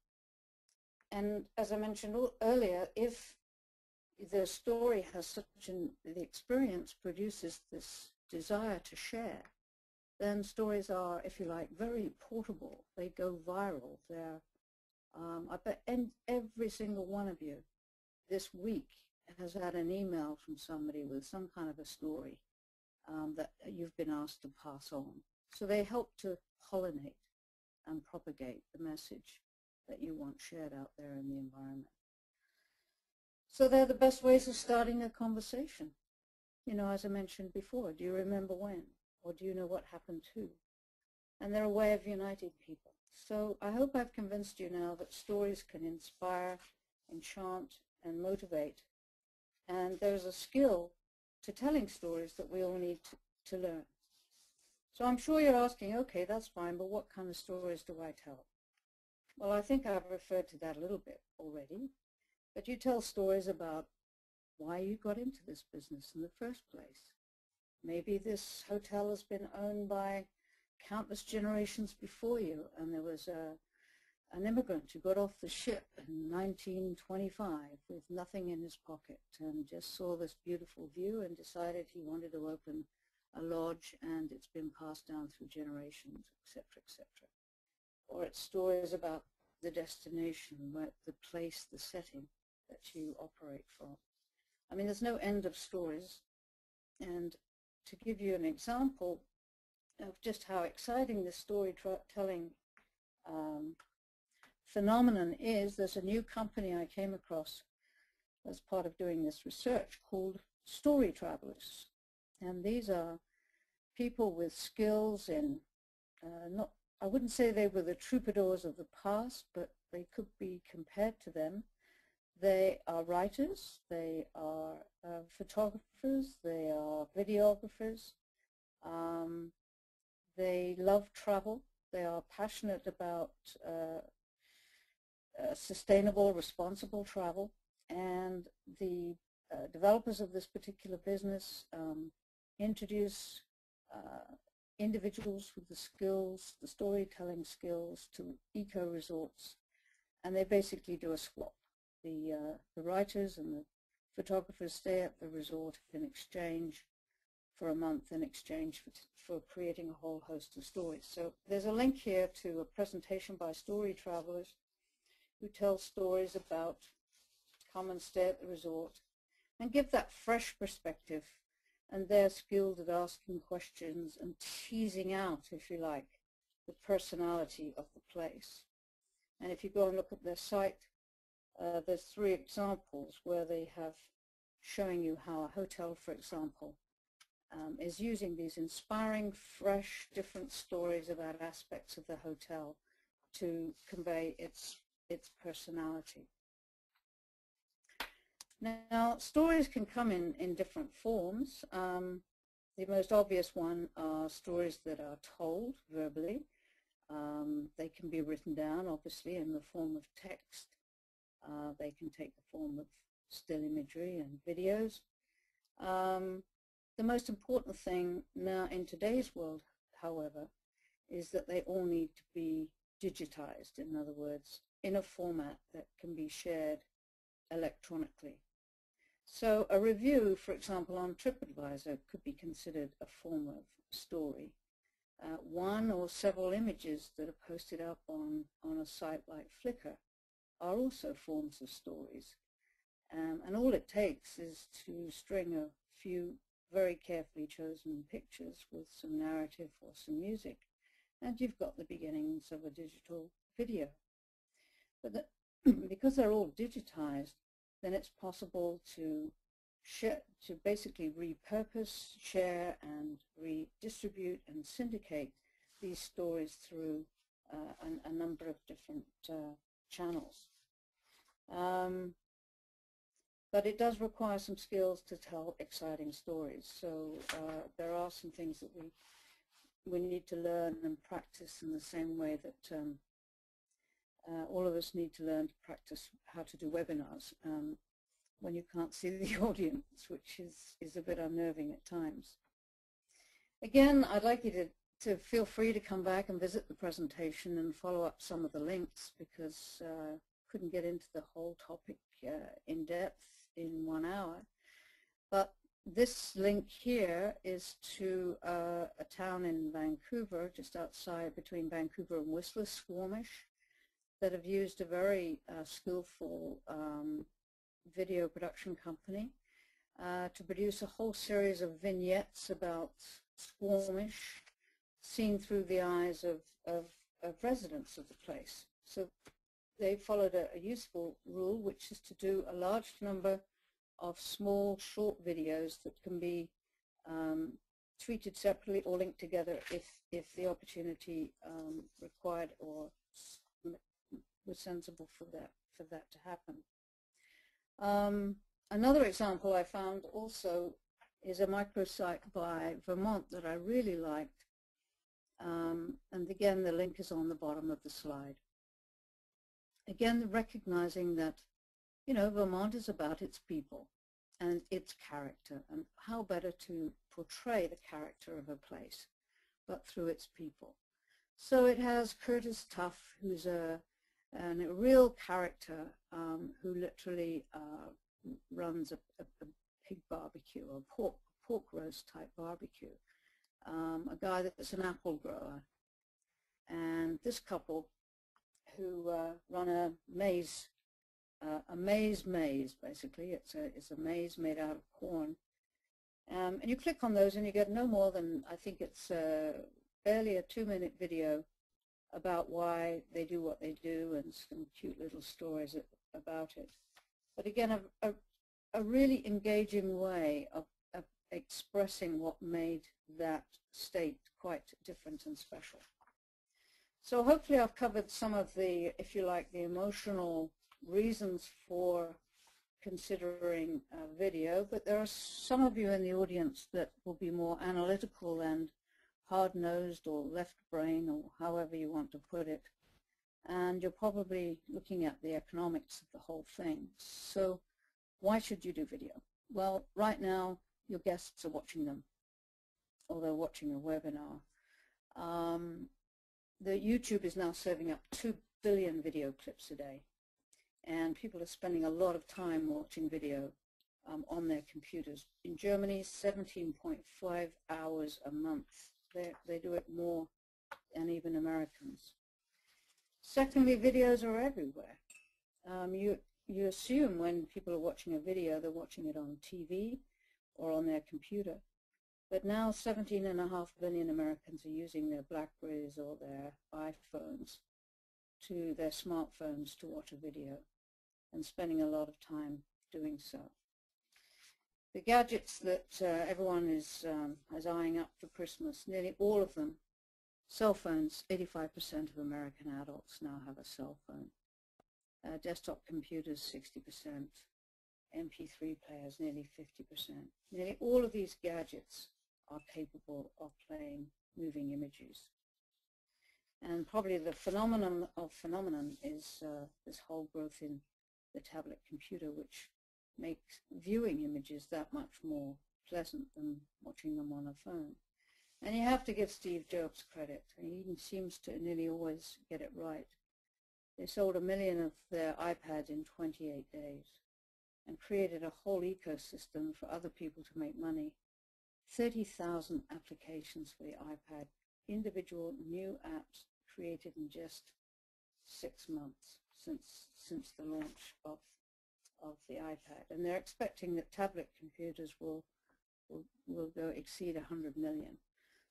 And as I mentioned earlier, if the story has the experience produces this desire to share, then stories are, if you like, very portable. They go viral. I bet every single one of you this week has had an email from somebody with some kind of a story that you've been asked to pass on. So they help to pollinate and propagate the message that you want shared out there in the environment. So they're the best ways of starting a conversation. As I mentioned before, do you remember when? Or do you know what happened to? And they're a way of uniting people. So I hope I've convinced you now that stories can inspire, enchant, and motivate. And there's a skill to telling stories that we all need to learn. So I'm sure you're asking, okay, that's fine, but what kind of stories do I tell? Well, I think I've referred to that a little bit already, but you tell stories about why you got into this business in the first place. Maybe this hotel has been owned by countless generations before you, and there was an immigrant who got off the ship in 1925 with nothing in his pocket and just saw this beautiful view and decided he wanted to open a lodge, and it's been passed down through generations, etc., etc. Or it's stories about the destination, the place, the setting that you operate from. I mean, there's no end of stories. And to give you an example of just how exciting this storytelling phenomenon is, there's a new company I came across as part of doing this research called Story Travelers. And these are people with skills in, I wouldn't say they were the troubadours of the past, but they could be compared to them. They are writers, they are photographers, they are videographers, they love travel, they are passionate about sustainable, responsible travel, and the developers of this particular business introduce individuals with the skills, the storytelling skills, to eco-resorts, and they basically do a swap. The writers and the photographers stay at the resort in exchange for a month, in exchange for creating a whole host of stories. So there's a link here to a presentation by Story Travelers who tell stories about come and stay at the resort and give that fresh perspective, and they're skilled at asking questions and teasing out, if you like, the personality of the place. And if you go and look at their site, there's 3 examples where they have showing you how a hotel, for example, is using these inspiring, fresh, different stories about aspects of the hotel to convey its personality. Now, stories can come in different forms. The most obvious one are stories that are told verbally. They can be written down, obviously, in the form of text. They can take the form of still imagery and videos. The most important thing now in today's world, however, is that they all need to be digitized, in other words, in a format that can be shared electronically. So a review, for example, on TripAdvisor could be considered a form of story. One or several images that are posted up on a site like Flickr are also forms of stories. And all it takes is to string a few very carefully chosen pictures with some narrative or some music, and you've got the beginnings of a digital video. But because they're all digitized, then it's possible to basically repurpose, share, and redistribute and syndicate these stories through a number of different channels. But it does require some skills to tell exciting stories. So there are some things that we need to learn and practice in the same way that all of us need to learn to practice how to do webinars when you can't see the audience, which is a bit unnerving at times. Again, I'd like you to feel free to come back and visit the presentation and follow up some of the links, because I couldn't get into the whole topic in depth in 1 hour. But this link here is to a town in Vancouver, just outside between Vancouver and Whistler, Squamish, that have used a very skillful video production company to produce a whole series of vignettes about Squamish seen through the eyes of residents of the place. So they followed a useful rule, which is to do a large number of small, short videos that can be treated separately or linked together if the opportunity required or was sensible for that to happen. Another example I found also is a microsite by Vermont that I really liked. And again, the link is on the bottom of the slide. Again, recognizing that, you know, Vermont is about its people and its character, and how better to portray the character of a place but through its people. So it has Curtis Tuff, who's a real character who literally runs a pig barbecue, or pork roast type barbecue. A guy that's an apple grower, and this couple who run a maze basically. It's a maze made out of corn, and you click on those and you get no more than, I think it's barely a 2-minute video about why they do what they do and some cute little stories about it. But again, a really engaging way of expressing what made that state quite different and special. So hopefully I've covered some of the, if you like, the emotional reasons for considering video, but there are some of you in the audience that will be more analytical and hard-nosed or left brain, or however you want to put it, and you're probably looking at the economics of the whole thing. So why should you do video? Well, right now your guests are watching them, or they're watching a webinar. The YouTube is now serving up 2 billion video clips a day, and people are spending a lot of time watching video on their computers. In Germany, 17.5 hours a month. They do it more than even Americans. Secondly, videos are everywhere. You assume when people are watching a video, they're watching it on TV or on their computer. But now 17.5 billion Americans are using their Blackberries or their iPhones to their smartphones to watch a video, and spending a lot of time doing so. The gadgets that everyone is eyeing up for Christmas, nearly all of them, cell phones. 85% of American adults now have a cell phone. Desktop computers, 60%. MP3 players, nearly 50%. Nearly all of these gadgets are capable of playing moving images. And probably the phenomenon is this whole growth in the tablet computer, which makes viewing images that much more pleasant than watching them on a phone. And you have to give Steve Jobs credit. He seems to nearly always get it right. They sold 1 million of their iPads in 28 days and created a whole ecosystem for other people to make money. 30,000 applications for the iPad, individual new apps created in just 6 months since the launch of the iPad, and they're expecting that tablet computers will go exceed 100 million.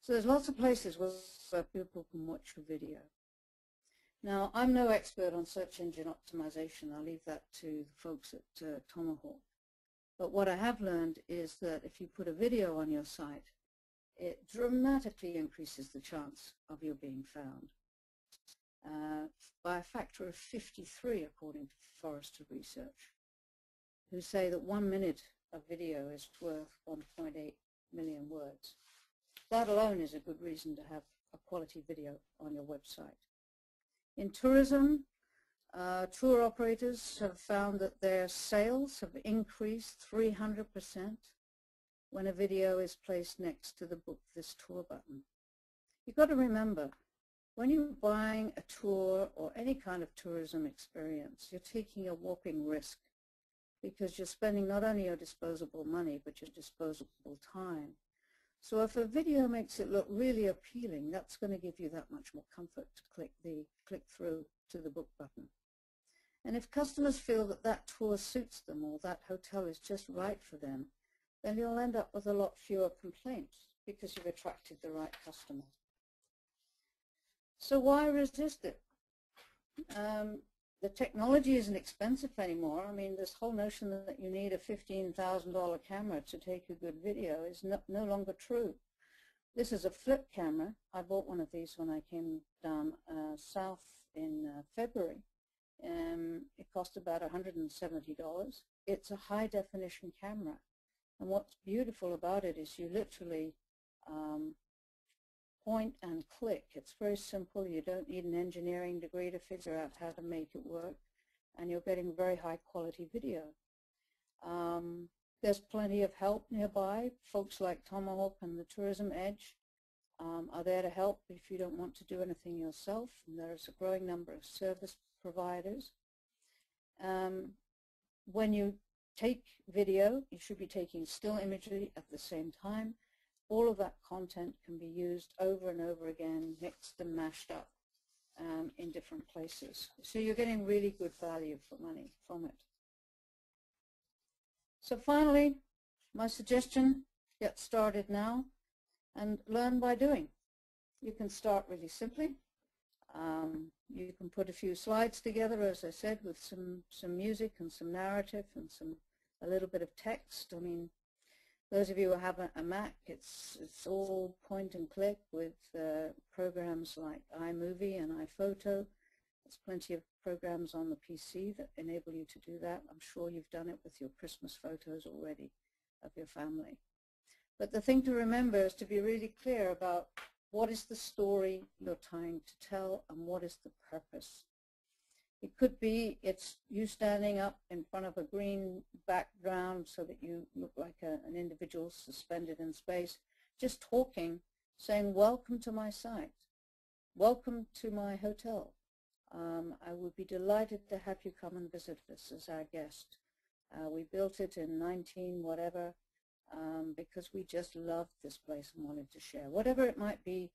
So there's lots of places where people can watch a video. Now, I'm no expert on search engine optimization. I'll leave that to the folks at Tomahawk. But what I have learned is that if you put a video on your site, it dramatically increases the chance of you being found by a factor of 53, according to Forrester Research, who say that 1 minute of video is worth 1.8 million words. That alone is a good reason to have a quality video on your website. In tourism, tour operators have found that their sales have increased 300% when a video is placed next to the Book This Tour button. You've got to remember, when you're buying a tour or any kind of tourism experience, you're taking a whopping risk, because you're spending not only your disposable money, but your disposable time. So if a video makes it look really appealing, that's going to give you that much more comfort to click through to the book button. And if customers feel that that tour suits them or that hotel is just right for them, then you'll end up with a lot fewer complaints because you've attracted the right customer. So why resist it? The technology isn't expensive anymore. I mean, this whole notion that you need a $15,000 camera to take a good video is no longer true. This is a flip camera. I bought one of these when I came down south in February. It cost about $170. It's a high-definition camera. And what's beautiful about it is you literally point and click. It's very simple. You don't need an engineering degree to figure out how to make it work, and you're getting very high quality video. There's plenty of help nearby. Folks like Tomahawk and the Tourism Edge are there to help if you don't want to do anything yourself, and there's a growing number of service providers. When you take video, you should be taking still imagery at the same time. All of that content can be used over and over again, mixed and mashed up in different places. So you're getting really good value for money from it. So finally, my suggestion, get started now and learn by doing. You can start really simply. You can put a few slides together, as I said, with some music and some narrative and a little bit of text. I mean, those of you who have a Mac, it's all point and click with programs like iMovie and iPhoto. There's plenty of programs on the PC that enable you to do that. I'm sure you've done it with your Christmas photos already of your family. But the thing to remember is to be really clear about what is the story you're trying to tell and what is the purpose. It could be it's you standing up in front of a green background so that you look like an individual suspended in space, just talking, saying, welcome to my site, welcome to my hotel. I would be delighted to have you come and visit us as our guest. We built it in 19 whatever because we just loved this place and wanted to share. Whatever it might be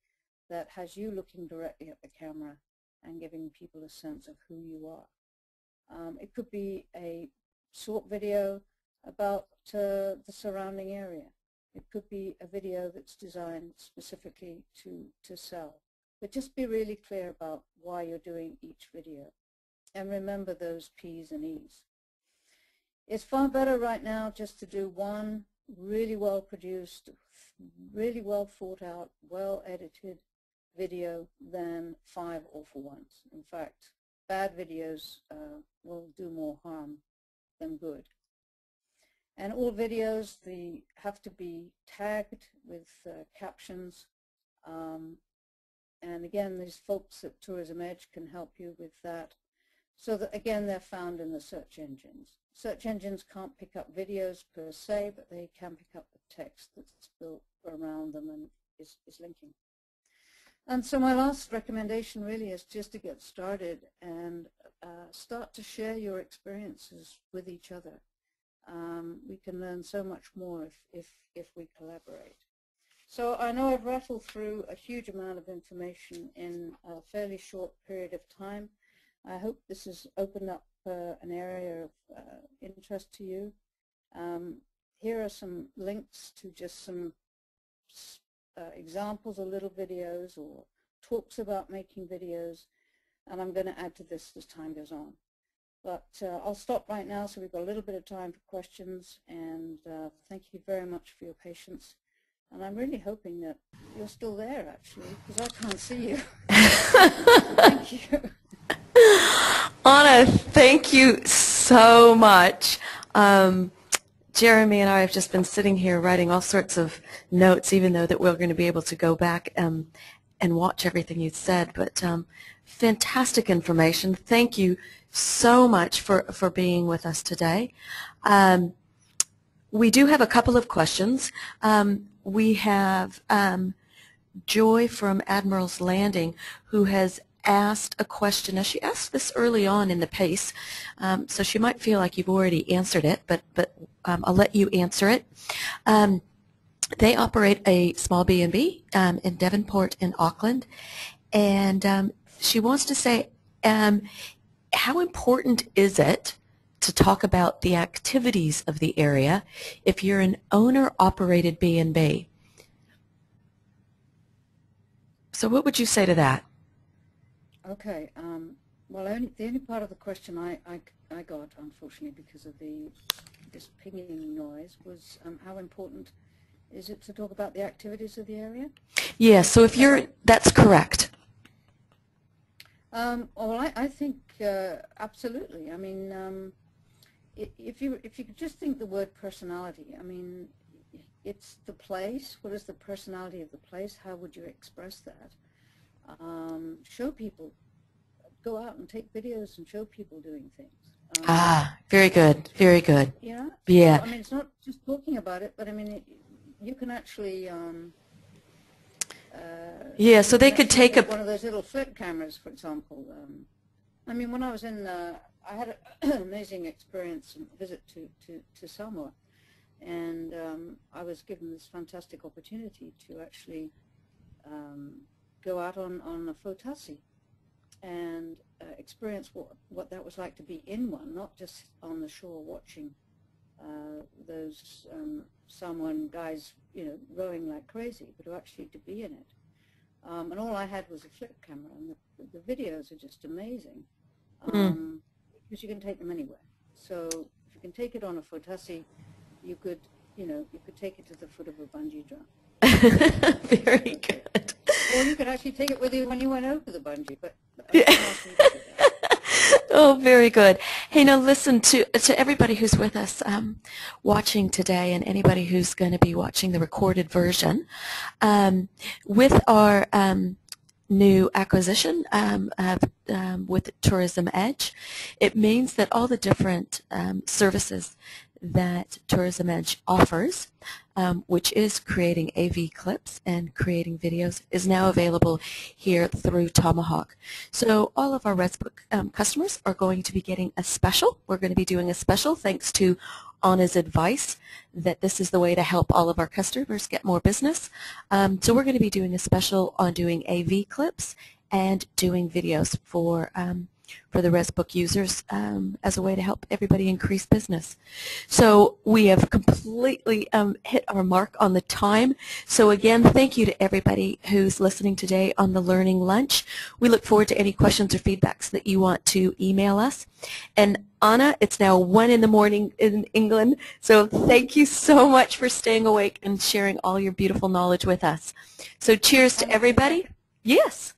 that has you looking directly at the camera and giving people a sense of who you are. It could be a short video about the surrounding area. It could be a video that's designed specifically to sell. But just be really clear about why you're doing each video. And remember those P's and E's. It's far better right now just to do one really well produced, really well thought out, well edited video than 5 awful ones. In fact, bad videos will do more harm than good. And all videos have to be tagged with captions. And again, these folks at Tourism Edge can help you with that, so that again they're found in the search engines. Search engines can't pick up videos per se, but they can pick up the text that's built around them and is linking. And so my last recommendation really is just to get started and start to share your experiences with each other. We can learn so much more if we collaborate. So I know I've rattled through a huge amount of information in a fairly short period of time. I hope this has opened up an area of interest to you. Here are some links to just some examples of little videos or talks about making videos, and I'm going to add to this as time goes on. But I'll stop right now so we've got a little bit of time for questions, and thank you very much for your patience. And I'm really hoping that you're still there, actually, because I can't see you. Thank you. Anna, thank you so much. Jeremy and I have just been sitting here writing all sorts of notes, even though that we're going to be able to go back and watch everything you said. But fantastic information. Thank you so much for being with us today. We do have a couple of questions. We have Joy from Admiral's Landing, who has asked a question. Now, she asked this early on in the PACE, so she might feel like you've already answered it, but I'll let you answer it. They operate a small B&B in Devonport in Auckland, and she wants to say, how important is it to talk about the activities of the area if you're an owner-operated B&B? So what would you say to that? Okay. Well, the only part of the question I got, unfortunately, because of this pinging noise, was how important is it to talk about the activities of the area? Yeah. So if you're, that's correct. Well, I think absolutely. I mean, if you could just think the word personality. I mean, it's the place. What is the personality of the place? How would you express that? Show people. Go out and take videos and show people doing things. Very good, very good. Yeah. Yeah. So, I mean, it's not just talking about it, but I mean, you can actually. Yeah, so they could take one of those little flip cameras, for example. I mean, when I was in, I had an amazing experience and visit to Samoa, and I was given this fantastic opportunity to actually go out on a flotasi and experience what that was like to be in one, not just on the shore watching those Samoan guys, rowing like crazy, but actually to be in it. And all I had was a flip camera, and the videos are just amazing because you can take them anywhere. So if you can take it on a flotasi, you could take it to the foot of a bungee jump. Very good. Or you could actually take it with you when you went over the bungee, but oh, very good. Hey, now listen to everybody who's with us watching today, and anybody who's going to be watching the recorded version. With our new acquisition with Tourism Edge, it means that all the different services that Tourism Edge offers, which is creating AV clips and creating videos, is now available here through Tomahawk. So all of our ResBook customers are going to be getting a special. We're going to be doing a special thanks to Anna's advice that this is the way to help all of our customers get more business. So we're going to be doing a special on doing AV clips and doing videos for the ResBook users as a way to help everybody increase business. So we have completely hit our mark on the time. So again, thank you to everybody who's listening today on the Learning Lunch. We look forward to any questions or feedbacks that you want to email us. And Anna, it's now 1 in the morning in England, so thank you so much for staying awake and sharing all your beautiful knowledge with us. So cheers to everybody. Yes.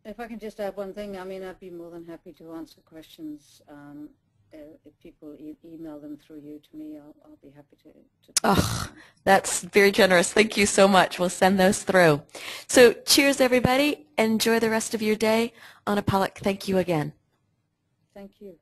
If I can just add one thing, I mean, I'd be more than happy to answer questions. If people email them through you to me, I'll be happy to Oh, that's very generous. Thank you so much. We'll send those through. So cheers, everybody. Enjoy the rest of your day. Anna Pollock, thank you again. Thank you.